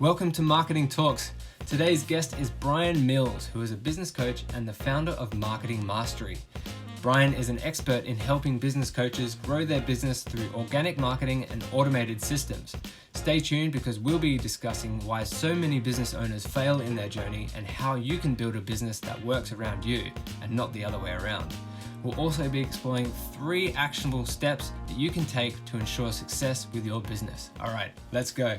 Welcome to Marketing Talks. Today's guest is Brian Mills, who is a business coach and the founder of Marketing Mastery. Brian is an expert in helping business coaches grow their business through organic marketing and automated systems. Stay tuned because we'll be discussing why so many business owners fail in their journey and how you can build a business that works around you and not the other way around. We'll also be exploring 3 actionable steps that you can take to ensure success with your business. All right, let's go.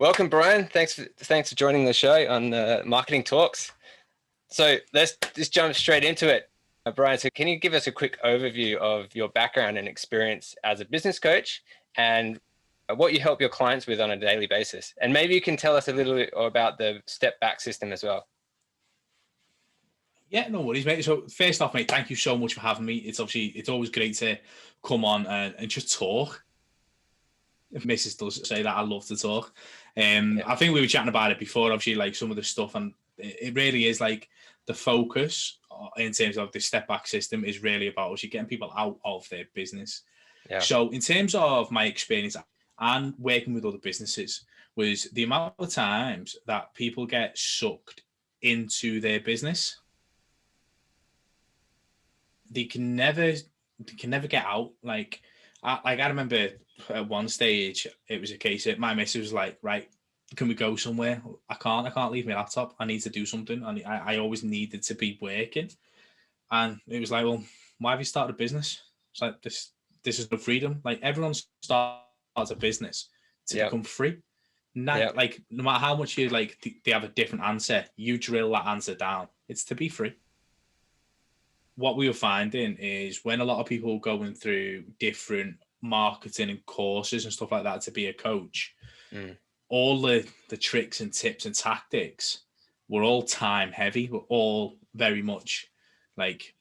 Welcome, Brian. Thanks for joining the show on Marketing Talks. So let's just jump straight into it. Brian, so can you give us a quick overview of your background and experience as a business coach and what you help your clients with on a daily basis? And maybe you can tell us a little bit about the step back system as well. Yeah, no worries, mate. So first off, mate, thank you so much for having me. It's always great to come on and just talk. If Mrs. does say that, I love to talk. I think we were chatting about it before, obviously, like some of the stuff, and it really is like the focus in terms of the step back system is really about actually getting people out of their business. Yeah. So in terms of my experience and working with other businesses was the amount of times that people get sucked into their business. They can never get out. Like I remember at one stage, it was a case that my missus was like, right, can we go somewhere? I can't leave my laptop. I need to do something. And I always needed to be working. And it was like, well, why have you started a business? It's like, this is no freedom. Like everyone starts a business to become free. Like no matter how much you like, they have a different answer. You drill that answer down. It's to be free. What we were finding is when a lot of people are going through different marketing and courses and stuff like that to be a coach, all the tricks and tips and tactics were all time heavy, were all very much like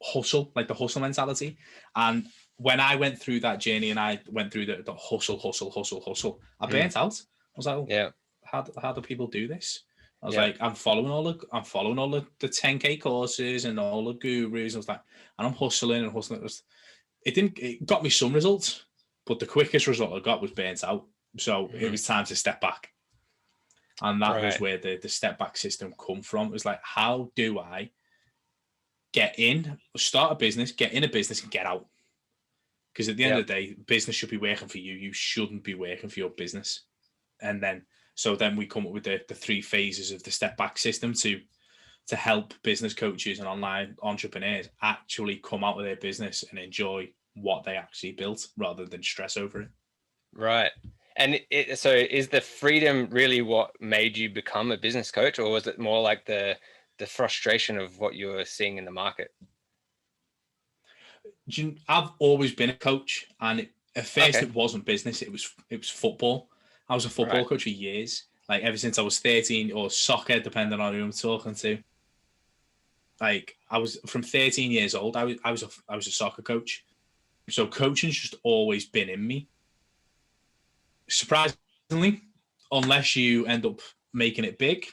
hustle, like the hustle mentality. And when I went through that journey and I went through the hustle, I burnt out. I was like, how do people do this? I was like, I'm following all the 10K courses and all the gurus. I was like, and I'm hustling. It got me some results, but the quickest result I got was burnt out. So it was time to step back. And that was where the step back system come from. It was like, how do I start a business, get in a business and get out? Because at the end of the day, business should be working for you. You shouldn't be working for your business. And then we come up with the 3 phases of the step back system to help business coaches and online entrepreneurs actually come out of their business and enjoy what they actually built rather than stress over it. Right. And so is the freedom really what made you become a business coach, or was it more like the frustration of what you were seeing in the market? I've always been a coach, and at first it wasn't business, it was football. I was a football coach for years, like ever since I was 13, or soccer, depending on who I'm talking to. Like I was from 13 years old, I was a soccer coach. So coaching's just always been in me. Surprisingly, unless you end up making it big,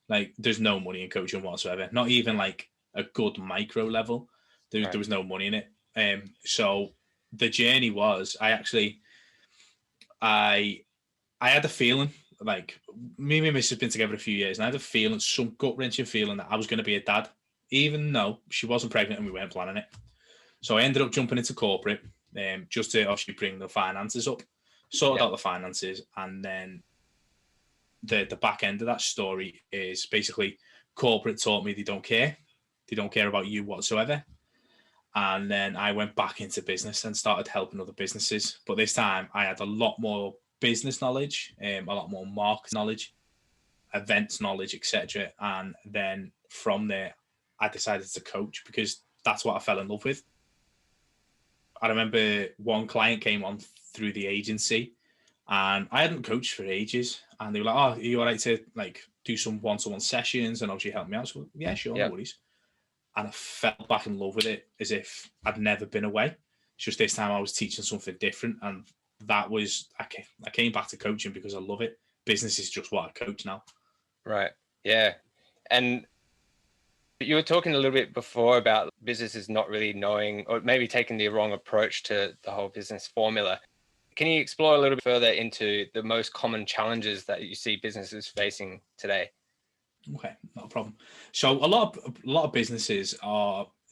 like there's no money in coaching whatsoever. Not even like a good micro level. There was no money in it. So the journey was, I had a feeling, like me and my missus have been together a few years, and I had a feeling, some gut-wrenching feeling that I was going to be a dad, even though she wasn't pregnant and we weren't planning it. So I ended up jumping into corporate, just to obviously bring the finances up, sorted out the finances, and then the back end of that story is basically corporate taught me they don't care. They don't care about you whatsoever. And then I went back into business and started helping other businesses. But this time I had a lot more business knowledge, a lot more market knowledge, events knowledge, etc. And then from there, I decided to coach because that's what I fell in love with. I remember one client came on through the agency, and I hadn't coached for ages. And they were like, "Oh, are you all right to like do some one-to-one sessions and obviously help me out?" So yeah, sure, no worries. And I fell back in love with it as if I'd never been away. It's just this time I was teaching something different, and that was I came back to coaching because I love it. Business is just what I coach now. Right. Yeah. And you were talking a little bit before about businesses not really knowing, or maybe taking the wrong approach to the whole business formula. Can you explore a little bit further into the most common challenges that you see businesses facing today? Okay, not a problem. So a lot of businesses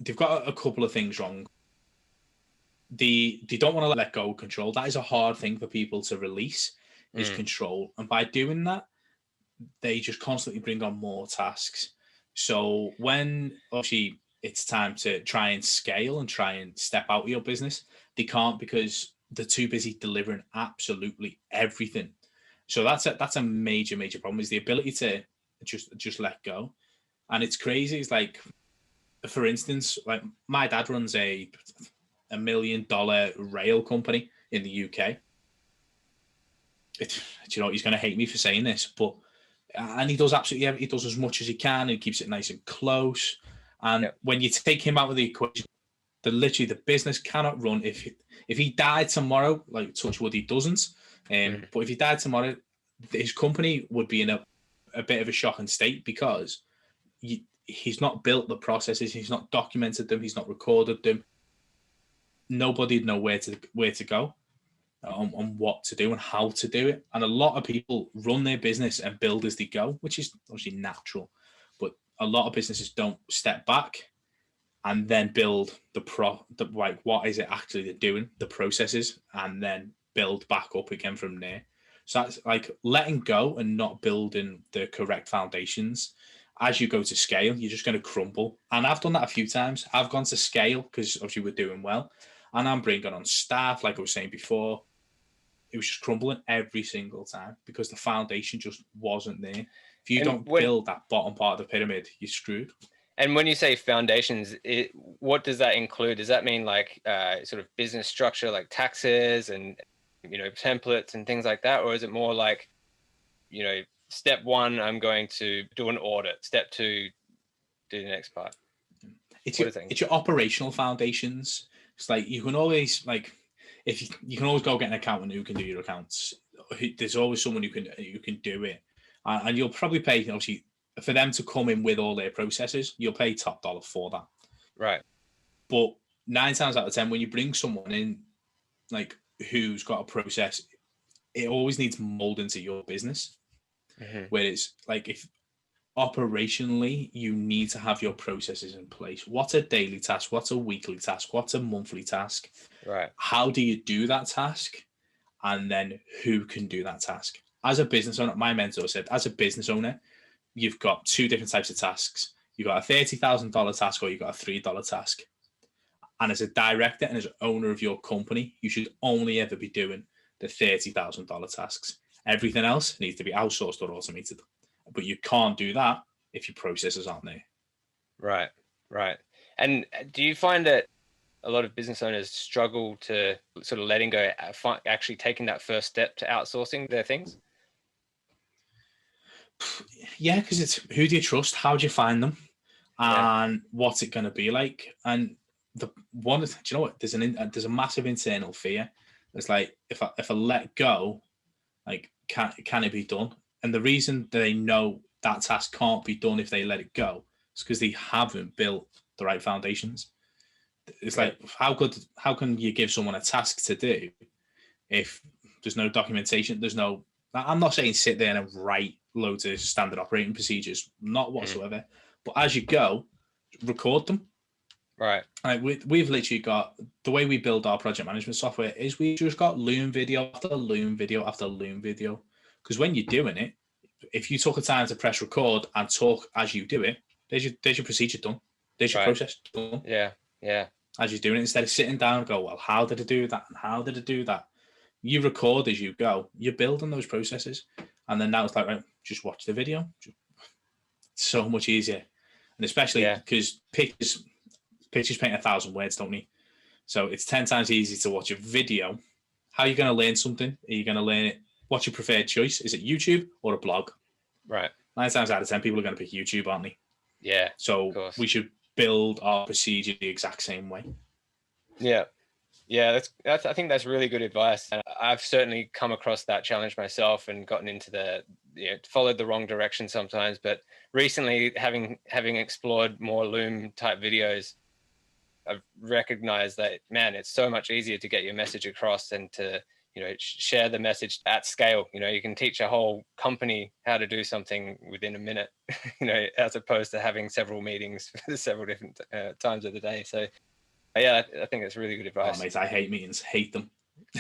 they've got a couple of things wrong. They don't want to let go of control. That is a hard thing for people to release, is control. And by doing that, they just constantly bring on more tasks. So when obviously it's time to try and scale and try and step out of your business, they can't because they're too busy delivering absolutely everything. So that's a major problem, is the ability to just let go. And it's crazy. It's like, for instance, like my dad runs a $1 million rail company in the UK. You know, he's going to hate me for saying this, but and he does absolutely, he does as much as he can, and he keeps it nice and close. And when you take him out of the equation, the business cannot run. If he died tomorrow, like touch wood, he doesn't. But if he died tomorrow, his company would be in a bit of a shocking state, because he's not built the processes, he's not documented them, he's not recorded them. Nobody'd know where to go, on what to do and how to do it. And a lot of people run their business and build as they go, which is obviously natural. But a lot of businesses don't step back and then build like, what is it actually they're doing, the processes, and then build back up again from there. So that's like letting go and not building the correct foundations. As you go to scale, you're just going to crumble. And I've done that a few times. I've gone to scale because obviously we're doing well, and I'm bringing on staff, like I was saying before. It was just crumbling every single time because the foundation just wasn't there. If you don't build that bottom part of the pyramid, you're screwed. And when you say foundations, what does that include? Does that mean like sort of business structure, like taxes and, you know, templates and things like that? Or is it more like, you know, step one, I'm going to do an audit. Step two, do the next part. It's your operational foundations. It's like, you can always, like, if you can always go get an accountant who can do your accounts. There's always someone who can do it, and you'll probably pay, obviously, for them to come in with all their processes. You'll pay top dollar for that, right? But 9 times out of 10, when you bring someone in, like, who's got a process, it always needs mold into your business. Whereas, like, if operationally you need to have your processes in place, what's a daily task, what's a weekly task, what's a monthly task, right? How do you do that task, and then who can do that task? As a business owner, my mentor said, as a business owner, you've got 2 different types of tasks. You've got a $30,000 task, or you've got a $3 task. And as a director and as an owner of your company, you should only ever be doing the $30,000 tasks. Everything else needs to be outsourced or automated. But you can't do that if your processes aren't there. Right. And do you find that a lot of business owners struggle to sort of letting go, actually taking that first step to outsourcing their things? Yeah, because it's, who do you trust? How do you find them? And what's it going to be like? And do you know what? There's a massive internal fear. It's like, if I let go, like, can it be done? And the reason they know that task can't be done if they let it go is because they haven't built the right foundations. It's like, how can you give someone a task to do if there's no documentation? I'm not saying sit there and write loads of standard operating procedures, not whatsoever. But as you go, record them. Right. Like, we've literally got, the way we build our project management software is we just got Loom video after Loom video after Loom video. Because when you're doing it, if you took a time to press record and talk as you do it, there's your procedure done. There's your process done. Yeah. As you're doing it, instead of sitting down and go, well, how did I do that? And how did I do that? You record as you go. You're building those processes. And then now it's like, right, just watch the video. It's so much easier. And especially because pictures paint 1,000 words, don't they? So it's 10 times easier to watch a video. How are you going to learn something? Are you going to learn it? What's your preferred choice? Is it YouTube or a blog? Right. 9 times out of 10, people are going to pick YouTube, aren't they? Yeah. So we should build our procedure the exact same way. Yeah. I think that's really good advice. And I've certainly come across that challenge myself and gotten into the followed the wrong direction sometimes. But recently, having explored more Loom type videos, I've recognized that, man, it's so much easier to get your message across and to share the message at scale. You can teach a whole company how to do something within a minute, as opposed to having several meetings for several different times of the day. So yeah, I think that's really good advice. Oh, mate, I hate meetings. Hate them.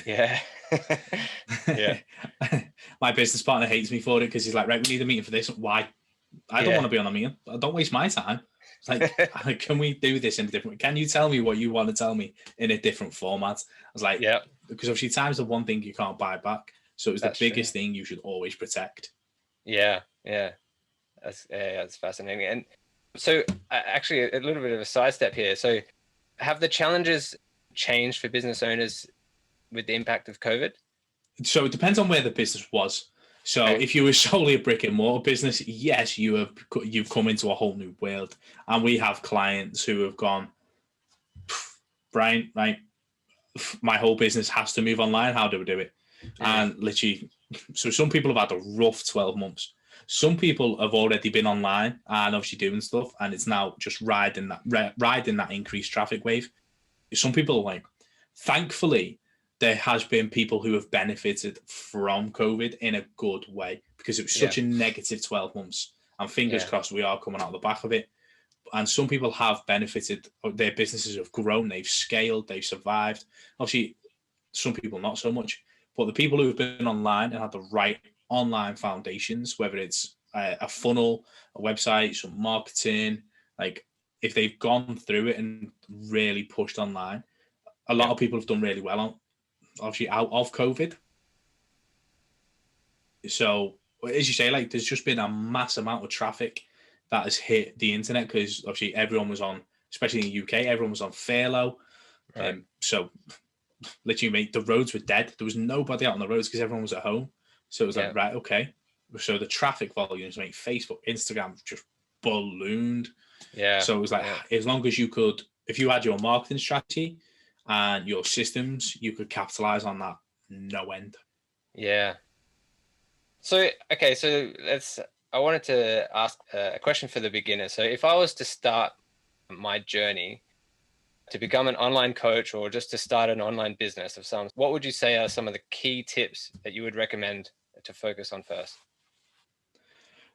Yeah. Yeah. My business partner hates me for it because he's like, right, we need a meeting for this. Why? I don't want to be on a meeting. Don't waste my time. It's like, can we do this in a different? Can you tell me what you want to tell me in a different format? I was like, yeah, because obviously time's the one thing you can't buy back. So it was the biggest thing you should always protect. Yeah. That's fascinating. And so actually a little bit of a sidestep here. So have the challenges changed for business owners with the impact of COVID? So it depends on where the business was. So if you were solely a brick and mortar business, yes, you've come into a whole new world. And we have clients who have gone, Brian, right, my whole business has to move online. How do we do it? And literally, so some people have had a rough 12 months. Some people have already been online and obviously doing stuff, and it's now just riding that increased traffic wave. Some people are like, thankfully, there has been people who have benefited from COVID in a good way because it was such a negative 12 months. And fingers crossed, we are coming out the back of it. And some people have benefited. Their businesses have grown. They've scaled. They've survived. Obviously, some people not so much. But the people who've been online and had the right online foundations, whether it's a funnel, a website, some marketing, like if they've gone through it and really pushed online, a lot of people have done really well on, obviously, out of COVID. So as you say, like there's just been a mass amount of traffic that has hit the internet because obviously everyone was on, especially in the UK, everyone was on furlough. Right. So literally, mate, the roads were dead. There was nobody out on the roads because everyone was at home. So it was like, right, okay. So the traffic volumes, mate, Facebook, Instagram just ballooned. Yeah. So it was like, as long as you could, if you had your marketing strategy and your systems, you could capitalize on that no end. Yeah. So, okay, so I wanted to ask a question for the beginner. So if I was to start my journey to become an online coach or just to start an online business of some, what would you say are some of the key tips that you would recommend to focus on first?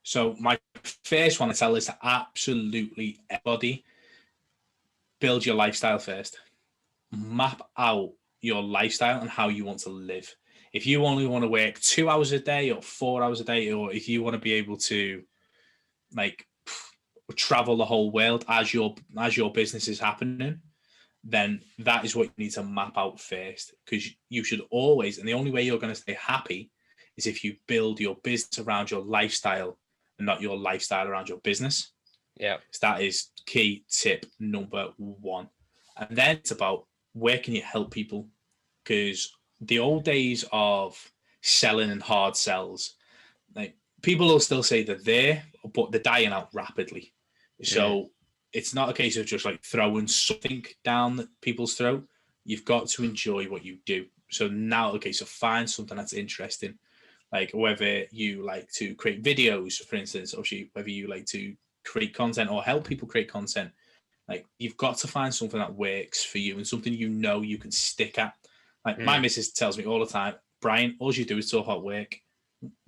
So my first one I tell is to absolutely everybody build your lifestyle first. Map out your lifestyle and how you want to live. If you only want to work 2 hours a day or 4 hours a day, or if you want to be able to like travel the whole world as your business is happening, then that is what you need to map out first, because you should always, and the only way you're going to stay happy is if you build your business around your lifestyle and not your lifestyle around your business. Yeah. So that is key tip number one. And then it's about where can you help people? Because the old days of selling and hard sells, like people will still say they're there, but they're dying out rapidly. So it's not a case of just like throwing something down people's throat. You've got to enjoy what you do. So now, okay, so find something that's interesting, like whether you like to create videos, for instance, or whether you like to create content or help people create content. Like you've got to find something that works for you and something you know you can stick at. Like my missus tells me all the time, Brian, all you do is talk about work.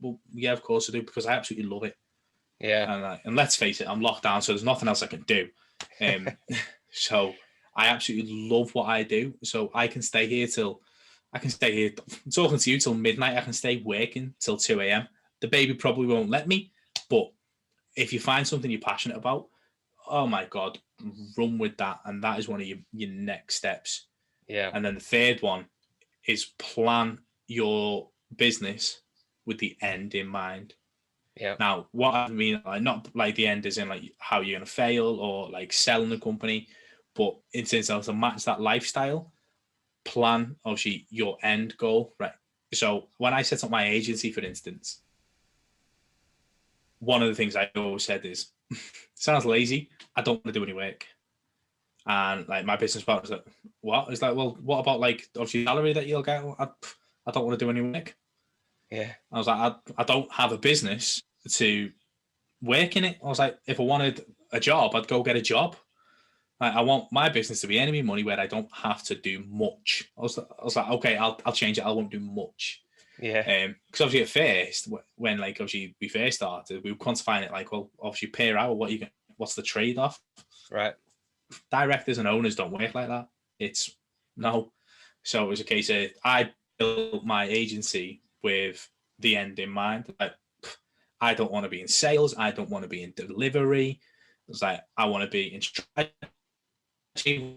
Well, yeah, of course I do, because I absolutely love it. Yeah. And let's face it, I'm locked down, so there's nothing else I can do. So I absolutely love what I do. So I can stay here talking to you till midnight. I can stay working till 2 a.m. The baby probably won't let me, but if you find something you're passionate about, oh my God, run with that. And that is one of your next steps. Yeah. And then the third one is plan your business with the end in mind. Yeah. Now, what I mean, like, not like the end is in like how you're going to fail or like selling the company, but in terms of to match that lifestyle, plan obviously your end goal, right? So when I set up my agency, for instance, one of the things I always said is, sounds lazy, I don't want to do any work. And like my business partner's like, what? It's like, well, what about like obviously salary that you'll get? I don't want to do any work. Yeah. I was like, I don't have a business to work in it. I was like, if I wanted a job, I'd go get a job. I want my business to be earning me money where I don't have to do much. I was like, okay, I'll change it. I won't do much. Yeah. Because obviously at first, when like obviously we first started, we were quantifying it like, well, obviously per hour, what's the trade off? Right. Directors and owners don't work like that. It's no. So it was a case of I built my agency with the end in mind. Like, I don't want to be in sales. I don't want to be in delivery. It's like I want to be in strategy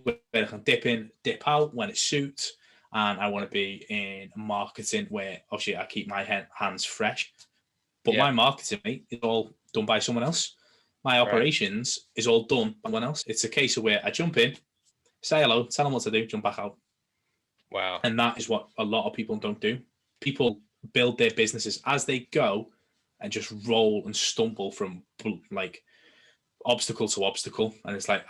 where I can dip in, dip out when it suits, and I want to be in marketing where obviously I keep my hands fresh. But my marketing, mate, is all done by someone else. My operations is all done by someone else. It's a case of where I jump in, say hello, tell them what to do, jump back out. Wow. And that is what a lot of people don't do. People build their businesses as they go and just roll and stumble from like obstacle to obstacle. And it's like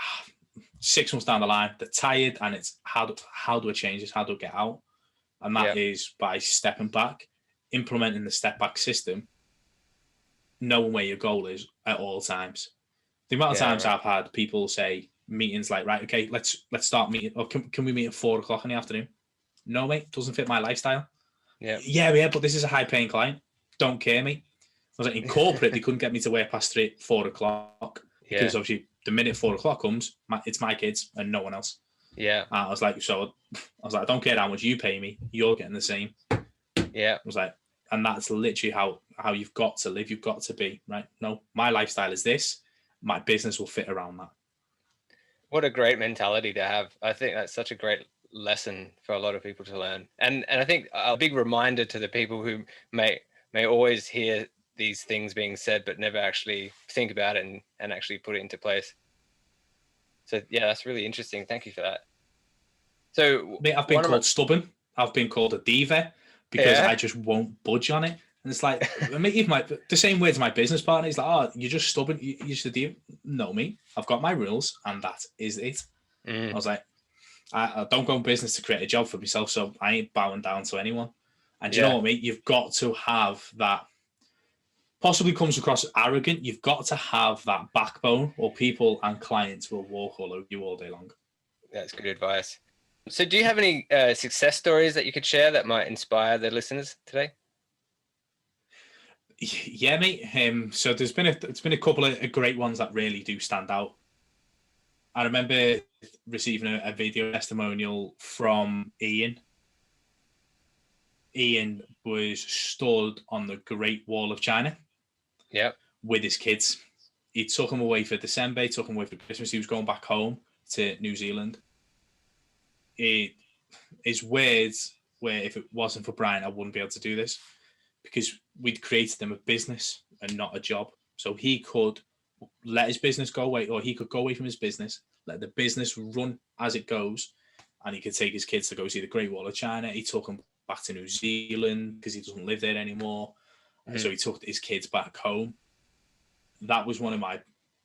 6 months down the line, they're tired, and it's how do I change this? How do I get out? And that is by stepping back, implementing the step back system, knowing where your goal is at all times. The amount of times I've had people say meetings like, right, okay, let's start meeting, or can we meet at 4 o'clock in the afternoon? No, mate, doesn't fit my lifestyle. Yeah, but this is a high paying client. Don't care, mate. I was like, in corporate, they couldn't get me to work past 4 o'clock because obviously the minute 4 o'clock comes, it's my kids and no one else. Yeah. I was like, I don't care how much you pay me, you're getting the same. Yeah. I was like, and that's literally how you've got to live. You've got to be, right? No, my lifestyle is this. My business will fit around that. What a great mentality to have. I think that's such a great lesson for a lot of people to learn. And I think a big reminder to the people who may always hear these things being said, but never actually think about it and actually put it into place. So yeah, that's really interesting. Thank you for that. So mate, I've been called stubborn. I've been called a diva because I just won't budge on it. And it's like, even the same way as my business partner. He's like, oh, you're just stubborn. You're just a diva. No, mate, I've got my rules and that is it. I was like, I don't go in business to create a job for myself, so I ain't bowing down to anyone. And you know what, mate? You've got to have that. Possibly comes across arrogant. You've got to have that backbone, or people and clients will walk all over you all day long. That's good advice. So do you have any success stories that you could share that might inspire the listeners today? Yeah, mate. So there's been a couple of great ones that really do stand out. I remember receiving a video testimonial from Ian. Ian was stood on the Great Wall of China. Yeah. With his kids. He took them away for December, he took them away for Christmas. He was going back home to New Zealand. His words were, if it wasn't for Brian, I wouldn't be able to do this, because we'd created him a business and not a job. So he could let his business go away, or he could go away from his business, let the business run as it goes, and he could take his kids to go see the Great Wall of China. He took them back to New Zealand because he doesn't live there anymore. So he took his kids back home. That was one of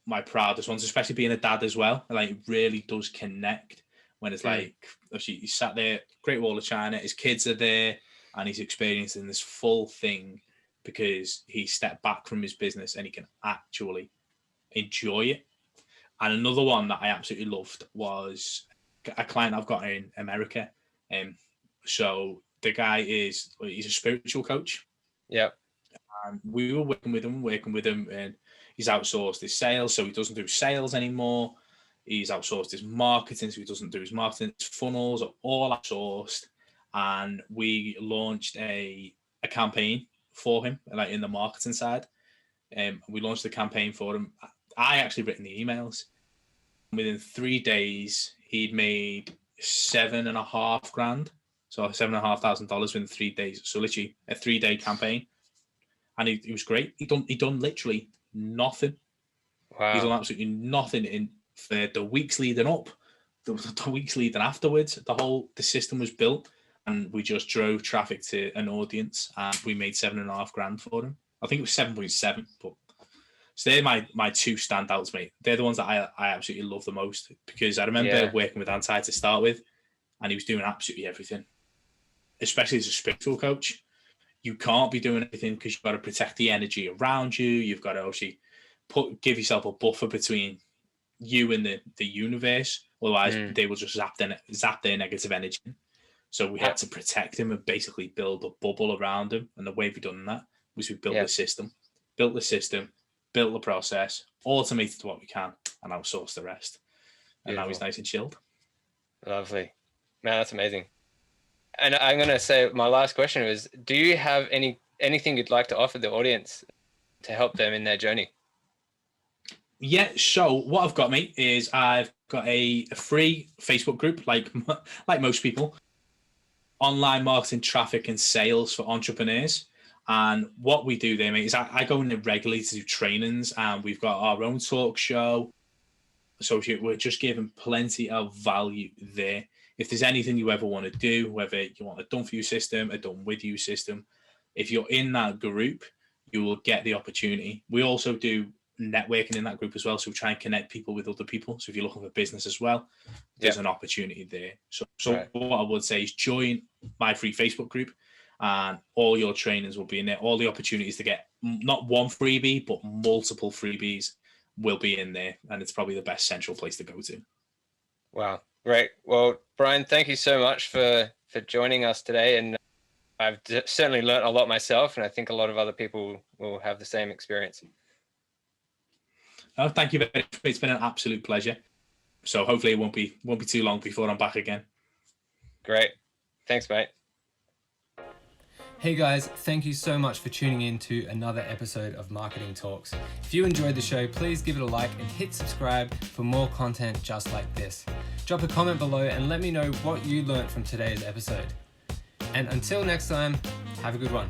my proudest ones, especially being a dad as well. Like, it really does connect when it's like, actually, he sat there, Great Wall of China, his kids are there, and he's experiencing this full thing because he stepped back from his business and he can actually enjoy it. And another one that I absolutely loved was a client I've got in America. So the guy he's a spiritual coach. Yeah. And we were working with him, and he's outsourced his sales, so he doesn't do sales anymore. He's outsourced his marketing, so he doesn't do his marketing. His funnels are all outsourced. And we launched a campaign for him, like in the marketing side. We launched the campaign for him. I actually written the emails. Within 3 days, he'd made $7,500. So $7,500 within 3 days. So literally a 3-day campaign. And he was great. He done literally nothing. Wow. He's done absolutely nothing for the weeks leading up, the weeks leading afterwards. The system was built, and we just drove traffic to an audience, and we made $7,500 for him. I think it was 7.7, but so they're my two standouts, mate. They're the ones that I absolutely love the most, because I remember working with Anti to start with, and he was doing absolutely everything, especially as a spiritual coach. you can't be doing anything because you've got to protect the energy around you. You've got to obviously give yourself a buffer between you and the universe. Otherwise, they will just zap their negative energy. So we had to protect him and basically build a bubble around him. And the way we done that was we built the system, built the process, automated what we can, and outsourced the rest. And now he's nice and chilled. Lovely. Man, that's amazing. And I'm going to say my last question was, do you have anything you'd like to offer the audience to help them in their journey? Yeah, so what I've got, mate, is I've got a free Facebook group, like most people, online marketing, traffic and sales for entrepreneurs. And what we do there, mate, is I go in there regularly to do trainings, and we've got our own talk show. So we're just giving plenty of value there. If there's anything you ever want to do, whether you want a done for you system, a done with you system, if you're in that group, you will get the opportunity. We also do networking in that group as well. So we try and connect people with other people. So if you're looking for business as well, there's an opportunity there. So what I would say is join my free Facebook group, and all your trainings will be in there. All the opportunities to get not one freebie, but multiple freebies will be in there. And it's probably the best central place to go to. Wow. Great. Well, Brian, thank you so much for joining us today. And I've certainly learned a lot myself, and I think a lot of other people will have the same experience. Oh, thank you very much. It's been an absolute pleasure. So hopefully it won't be too long before I'm back again. Great. Thanks, mate. Hey guys, thank you so much for tuning in to another episode of Marketing Talks. If you enjoyed the show, please give it a like and hit subscribe for more content just like this. Drop a comment below and let me know what you learned from today's episode. And until next time, have a good one.